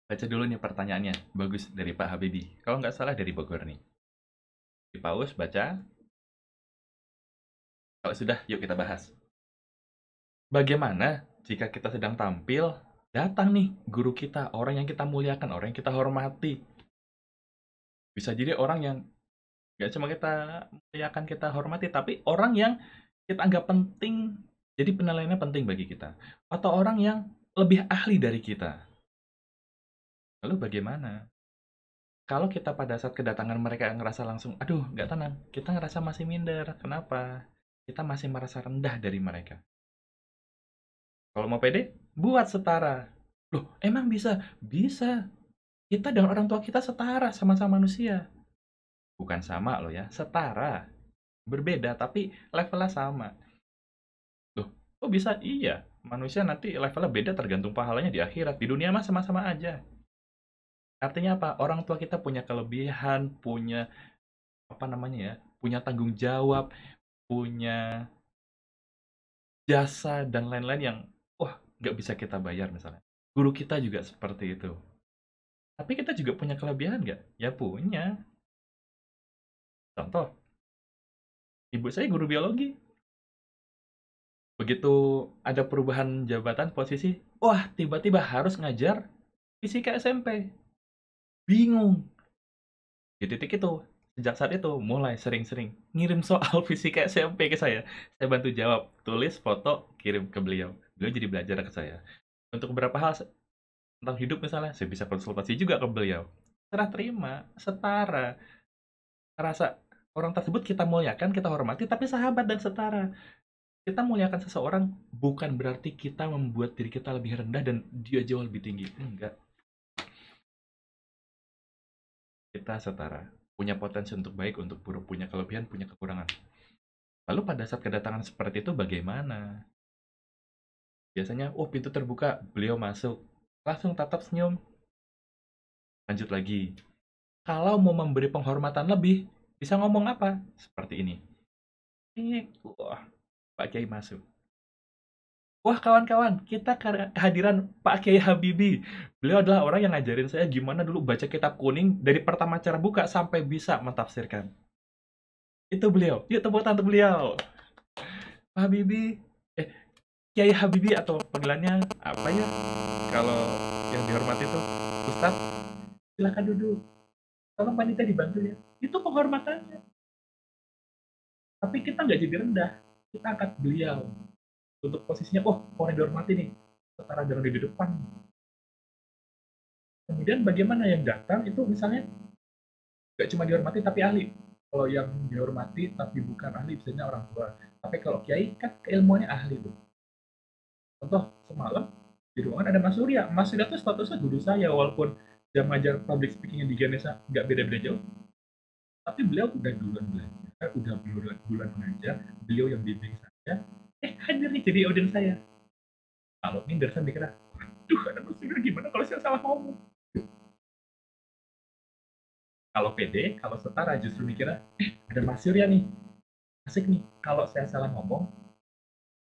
Baca dulu nih pertanyaannya. Bagus dari Pak Habibie. Kalau nggak salah dari Bogor nih. Di pause, baca. Kalau sudah, yuk kita bahas. Bagaimana jika kita sedang tampil, datang nih guru kita, orang yang kita muliakan, orang yang kita hormati. Bisa jadi orang yang nggak cuma kita muliakan, kita hormati, tapi orang yang kita anggap penting, jadi penilaiannya penting bagi kita. Atau orang yang lebih ahli dari kita. Lalu bagaimana? Kalau kita pada saat kedatangan mereka ngerasa langsung, aduh nggak tenang, kita ngerasa masih minder. Kenapa? Kita masih merasa rendah dari mereka. Kalau mau pede, buat setara. Loh, emang bisa? Bisa. Kita dan orang tua kita setara, sama-sama manusia. Bukan sama loh ya, setara. Berbeda, tapi levelnya sama. Loh, kok bisa? Iya, manusia nanti levelnya beda tergantung pahalanya di akhirat. Di dunia mah sama-sama aja. Artinya apa? Orang tua kita punya kelebihan, punya apa namanya ya, punya tanggung jawab, punya jasa dan lain-lain yang wah nggak bisa kita bayar misalnya. Guru kita juga seperti itu. Tapi kita juga punya kelebihan nggak? Ya punya. Contoh, ibu saya guru biologi. Begitu ada perubahan jabatan posisi, wah tiba-tiba harus ngajar fisika SMP. Bingung. Di titik itu, sejak saat itu mulai sering-sering ngirim soal fisika SMP ke saya. Saya bantu jawab, tulis, foto, kirim ke beliau. Beliau jadi belajar ke saya. Untuk beberapa hal tentang hidup misalnya, saya bisa konsultasi juga ke beliau. Serah terima, setara. Rasa orang tersebut kita muliakan, kita hormati, tapi sahabat dan setara. Kita muliakan seseorang bukan berarti kita membuat diri kita lebih rendah dan dia jauh lebih tinggi. Enggak. Kita setara. Punya potensi untuk baik, untuk buruk. Punya kelebihan, punya kekurangan. Lalu pada saat kedatangan seperti itu bagaimana? Biasanya, oh pintu terbuka, beliau masuk. Langsung tatap senyum. Lanjut lagi. Kalau mau memberi penghormatan lebih, bisa ngomong apa? Seperti ini. Wah, Pak Kiai masuk. Wah kawan-kawan, kita kehadiran Pak Kiai Habibie. Beliau adalah orang yang ngajarin saya gimana dulu baca kitab kuning dari pertama cara buka sampai bisa mentafsirkan. Itu beliau. Yuk tepuk tangan untuk beliau. Pak Habibie, eh Kiai Habibie atau panggilannya apa ya? Kalau yang dihormati itu Ustadz, silakan duduk. Tolong panitia dibantu ya. Itu penghormatannya. Tapi kita nggak jadi rendah. Kita angkat beliau untuk posisinya. Oh, orang yang dihormati nih. Setara dengan di depan. Kemudian bagaimana yang datang itu misalnya nggak cuma dihormati tapi ahli. Kalau yang dihormati tapi bukan ahli biasanya orang tua. Tapi kalau kiai kan keilmuannya ahli tuh. Contoh semalam di ruangan ada Mas Surya. Mas Surya tuh statusnya guru saya walaupun dia mengajar public speaking di Ganesha nggak beda-beda jauh. Tapi beliau udah duluan belajar, udah duluan mengajar. Beliau yang bimbing saya. Hadir nih jadi audiens saya. Kalau minder saya mikirnya, aduh ada Mas Surya gimana kalau saya salah ngomong. Kalau pede, kalau setara justru mikirnya, ada Mas Surya nih, asik nih. Kalau saya salah ngomong,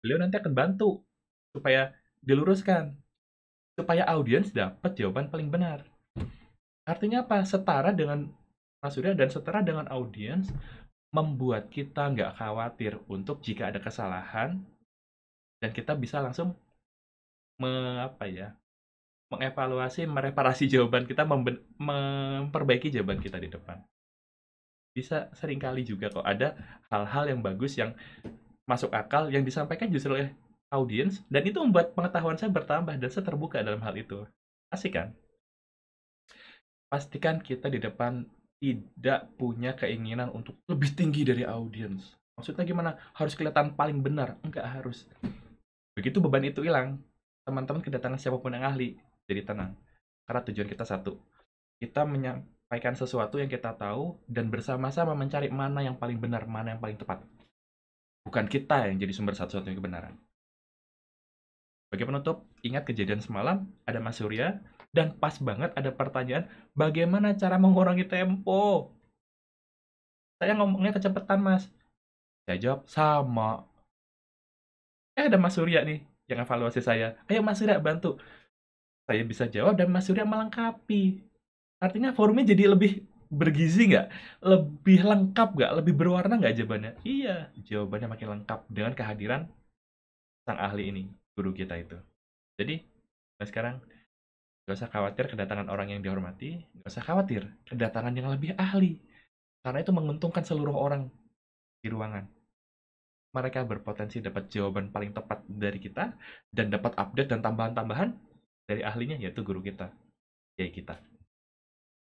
beliau nanti akan bantu supaya diluruskan, supaya audiens dapat jawaban paling benar. Artinya apa? Setara dengan Mas Surya dan setara dengan audiens membuat kita nggak khawatir untuk jika ada kesalahan dan kita bisa langsung apa ya, mengevaluasi, mereparasi jawaban kita, memperbaiki jawaban kita di depan. Bisa seringkali juga kok ada hal-hal yang bagus yang masuk akal yang disampaikan justru oleh audiens dan itu membuat pengetahuan saya bertambah dan saya terbuka dalam hal itu. Asik kan? Pastikan kita di depan tidak punya keinginan untuk lebih tinggi dari audiens. Maksudnya gimana? Harus kelihatan paling benar? Enggak harus. Begitu beban itu hilang, teman-teman kedatangan siapapun yang ahli, jadi tenang. Karena tujuan kita satu. Kita menyampaikan sesuatu yang kita tahu dan bersama-sama mencari mana yang paling benar, mana yang paling tepat. Bukan kita yang jadi sumber satu-satunya kebenaran. Sebagai penutup, ingat kejadian semalam, ada Mas Surya, dan pas banget ada pertanyaan, bagaimana cara mengurangi tempo? Saya ngomongnya kecepatan, Mas. Saya jawab, sama. Ada Mas Surya nih, yang evaluasi saya. Ayo Mas Surya, bantu. saya bisa jawab dan Mas Surya melengkapi. Artinya forumnya jadi lebih bergizi nggak? Lebih lengkap nggak? Lebih berwarna nggak jawabannya? Iya, jawabannya makin lengkap dengan kehadiran sang ahli ini, guru kita itu. Jadi, nah sekarang nggak usah khawatir kedatangan orang yang dihormati, nggak usah khawatir kedatangan yang lebih ahli. Karena itu menguntungkan seluruh orang di ruangan. Mereka berpotensi dapat jawaban paling tepat dari kita, dan dapat update dan tambahan-tambahan dari ahlinya, yaitu guru kita, yaitu kita.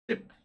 Sip.